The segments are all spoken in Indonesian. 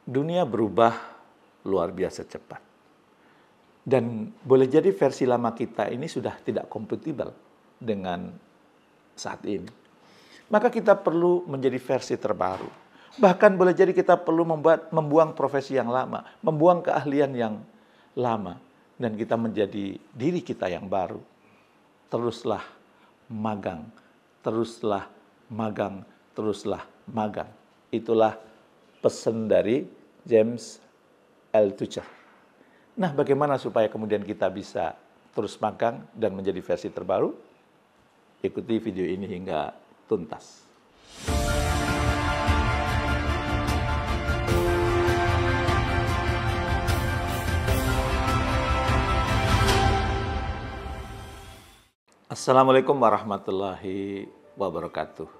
Dunia berubah luar biasa cepat. Dan boleh jadi versi lama kita ini sudah tidak kompatibel dengan saat ini. Maka kita perlu menjadi versi terbaru. Bahkan boleh jadi kita perlu membuang profesi yang lama, membuang keahlian yang lama, dan kita menjadi diri kita yang baru. Teruslah magang, teruslah magang, teruslah magang. Itulah pesan dari James Altucher. Nah, bagaimana supaya kemudian kita bisa terus magang dan menjadi versi terbaru? Ikuti video ini hingga tuntas. Assalamualaikum warahmatullahi wabarakatuh.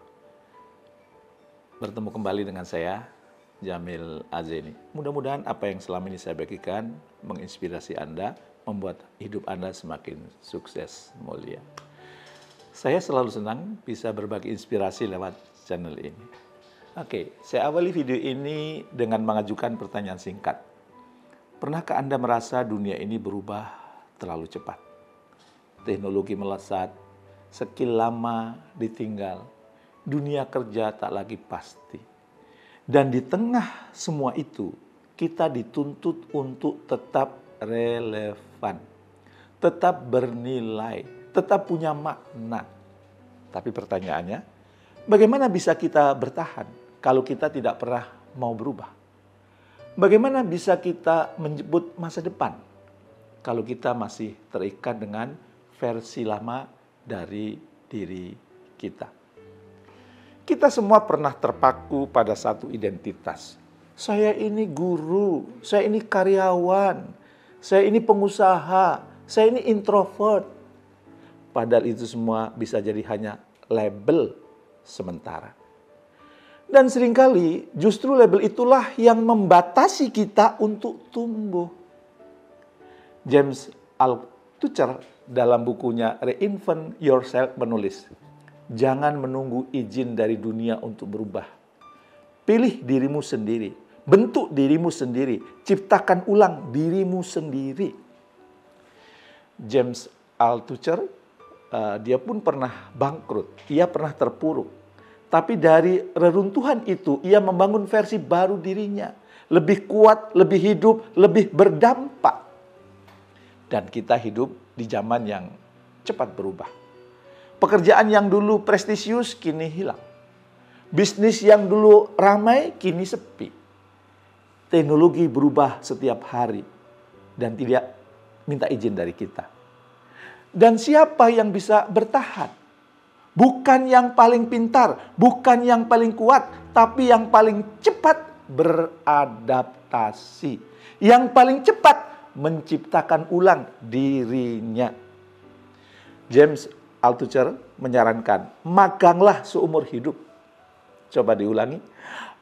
Bertemu kembali dengan saya, Jamil Azeni. Mudah-mudahan apa yang selama ini saya bagikan menginspirasi Anda, membuat hidup Anda semakin sukses, mulia. Saya selalu senang bisa berbagi inspirasi lewat channel ini. Oke, saya awali video ini dengan mengajukan pertanyaan singkat. Pernahkah Anda merasa dunia ini berubah terlalu cepat? Teknologi melesat, skill lama ditinggal, dunia kerja tak lagi pasti. Dan di tengah semua itu, kita dituntut untuk tetap relevan, tetap bernilai, tetap punya makna. Tapi pertanyaannya, bagaimana bisa kita bertahan kalau kita tidak pernah mau berubah? Bagaimana bisa kita menyebut masa depan kalau kita masih terikat dengan versi lama dari diri kita? Kita semua pernah terpaku pada satu identitas. Saya ini guru, saya ini karyawan, saya ini pengusaha, saya ini introvert. Padahal itu semua bisa jadi hanya label sementara. Dan seringkali justru label itulah yang membatasi kita untuk tumbuh. James Altucher dalam bukunya Reinvent Yourself menulis, jangan menunggu izin dari dunia untuk berubah. Pilih dirimu sendiri, bentuk dirimu sendiri, ciptakan ulang dirimu sendiri. James Altucher, dia pun pernah bangkrut, ia pernah terpuruk. Tapi dari reruntuhan itu, ia membangun versi baru dirinya. Lebih kuat, lebih hidup, lebih berdampak. Dan kita hidup di zaman yang cepat berubah. Pekerjaan yang dulu prestisius kini hilang. Bisnis yang dulu ramai kini sepi. Teknologi berubah setiap hari dan tidak minta izin dari kita. Dan siapa yang bisa bertahan? Bukan yang paling pintar, bukan yang paling kuat, tapi yang paling cepat beradaptasi. Yang paling cepat menciptakan ulang dirinya. James Altucher menyarankan, maganglah seumur hidup. Coba diulangi,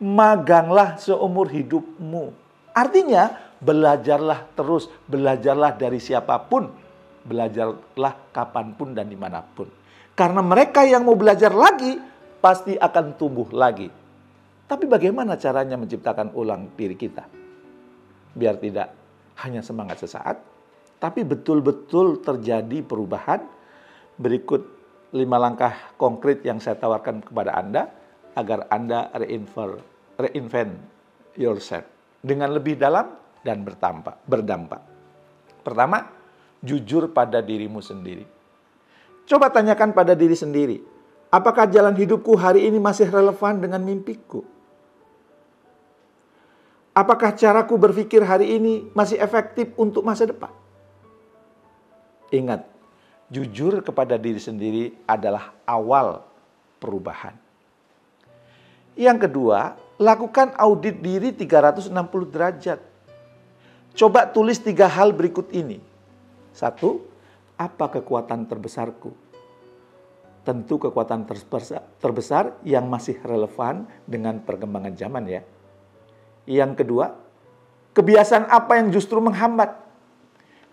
maganglah seumur hidupmu. Artinya, belajarlah terus, belajarlah dari siapapun, belajarlah kapanpun dan dimanapun. Karena mereka yang mau belajar lagi, pasti akan tumbuh lagi. Tapi bagaimana caranya menciptakan ulang diri kita? Biar tidak hanya semangat sesaat, tapi betul-betul terjadi perubahan. Berikut 5 langkah konkret yang saya tawarkan kepada Anda, agar Anda reinvent yourself dengan lebih dalam dan berdampak. Pertama, jujur pada dirimu sendiri. Coba tanyakan pada diri sendiri, apakah jalan hidupku hari ini masih relevan dengan mimpiku? Apakah caraku berpikir hari ini masih efektif untuk masa depan? Ingat, jujur kepada diri sendiri adalah awal perubahan. Yang kedua, lakukan audit diri 360 derajat. Coba tulis 3 hal berikut ini. 1, apa kekuatan terbesarku? Tentu kekuatan terbesar yang masih relevan dengan perkembangan zaman ya. Yang kedua, kebiasaan apa yang justru menghambat?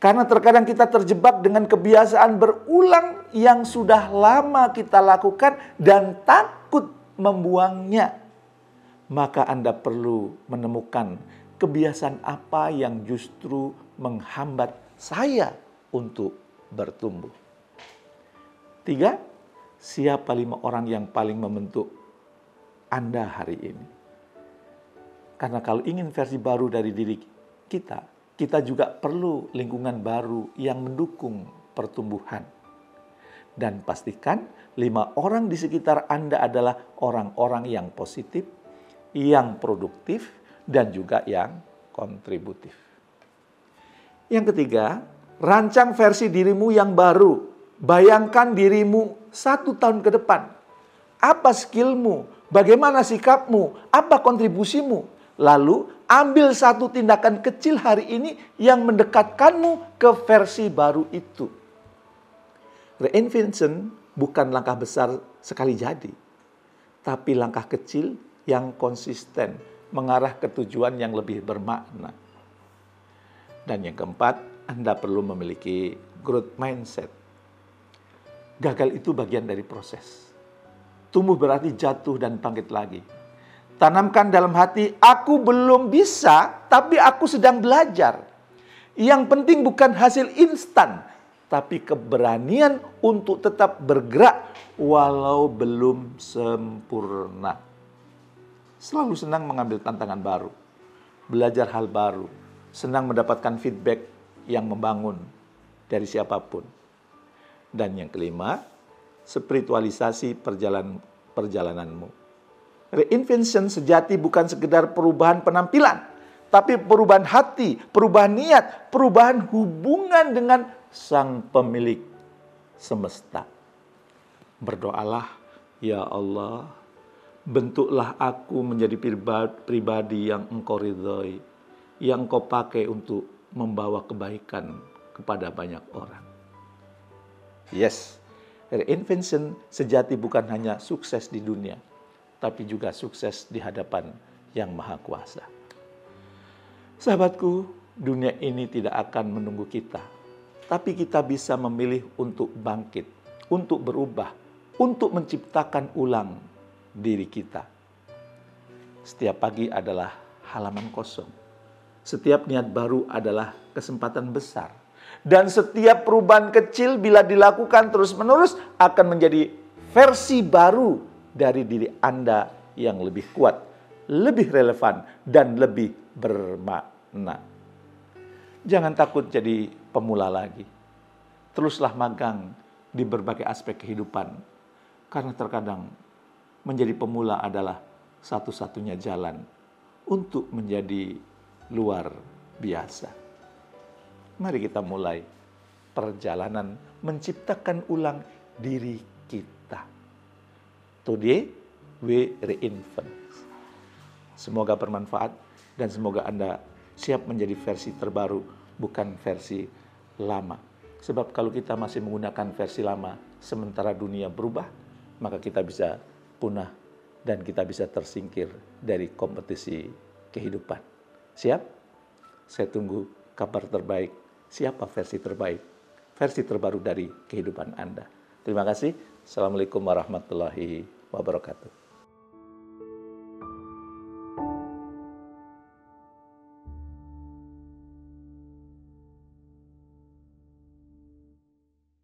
Karena terkadang kita terjebak dengan kebiasaan berulang yang sudah lama kita lakukan dan takut membuangnya. maka Anda perlu menemukan kebiasaan apa yang justru menghambat saya untuk bertumbuh. 3, siapa 5 orang yang paling membentuk Anda hari ini? Karena kalau ingin versi baru dari diri kita juga perlu lingkungan baru yang mendukung pertumbuhan. Dan pastikan 5 orang di sekitar Anda adalah orang-orang yang positif, yang produktif, dan juga yang kontributif. Yang ketiga, rancang versi dirimu yang baru. Bayangkan dirimu 1 tahun ke depan. Apa skillmu? Bagaimana sikapmu? Apa kontribusimu? Lalu ambil 1 tindakan kecil hari ini yang mendekatkanmu ke versi baru itu. Reinvention bukan langkah besar sekali jadi, tapi langkah kecil yang konsisten mengarah ke tujuan yang lebih bermakna. Dan yang keempat, Anda perlu memiliki growth mindset. Gagal itu bagian dari proses. Tumbuh berarti jatuh dan bangkit lagi. Tanamkan dalam hati, aku belum bisa, tapi aku sedang belajar. Yang penting bukan hasil instan, tapi keberanian untuk tetap bergerak walau belum sempurna. Selalu senang mengambil tantangan baru, belajar hal baru, senang mendapatkan feedback yang membangun dari siapapun. Dan yang kelima, spiritualisasi perjalananmu. Reinvention sejati bukan sekedar perubahan penampilan, tapi perubahan hati, perubahan niat, perubahan hubungan dengan Sang Pemilik semesta. Berdoalah, ya Allah, bentuklah aku menjadi pribadi yang Engkau ridhoi, yang Engkau pakai untuk membawa kebaikan kepada banyak orang. Yes, reinvention sejati bukan hanya sukses di dunia, tapi juga sukses di hadapan Yang Maha Kuasa. Sahabatku, dunia ini tidak akan menunggu kita, tapi kita bisa memilih untuk bangkit, untuk berubah, untuk menciptakan ulang diri kita. Setiap pagi adalah halaman kosong. Setiap niat baru adalah kesempatan besar. Dan setiap perubahan kecil bila dilakukan terus-menerus akan menjadi versi baru dari diri Anda yang lebih kuat, lebih relevan, dan lebih bermakna. Jangan takut jadi pemula lagi. Teruslah magang di berbagai aspek kehidupan. Karena terkadang menjadi pemula adalah satu-satunya jalan untuk menjadi luar biasa. Mari kita mulai perjalanan menciptakan ulang diri kita. Today we reinvent. Semoga bermanfaat dan semoga Anda siap menjadi versi terbaru, bukan versi lama. Sebab kalau kita masih menggunakan versi lama, sementara dunia berubah, maka kita bisa punah dan kita bisa tersingkir dari kompetisi kehidupan. Siap? Saya tunggu kabar terbaik. Siapa versi terbaik? Versi terbaru dari kehidupan Anda. Terima kasih. Assalamualaikum warahmatullahi wabarakatuh.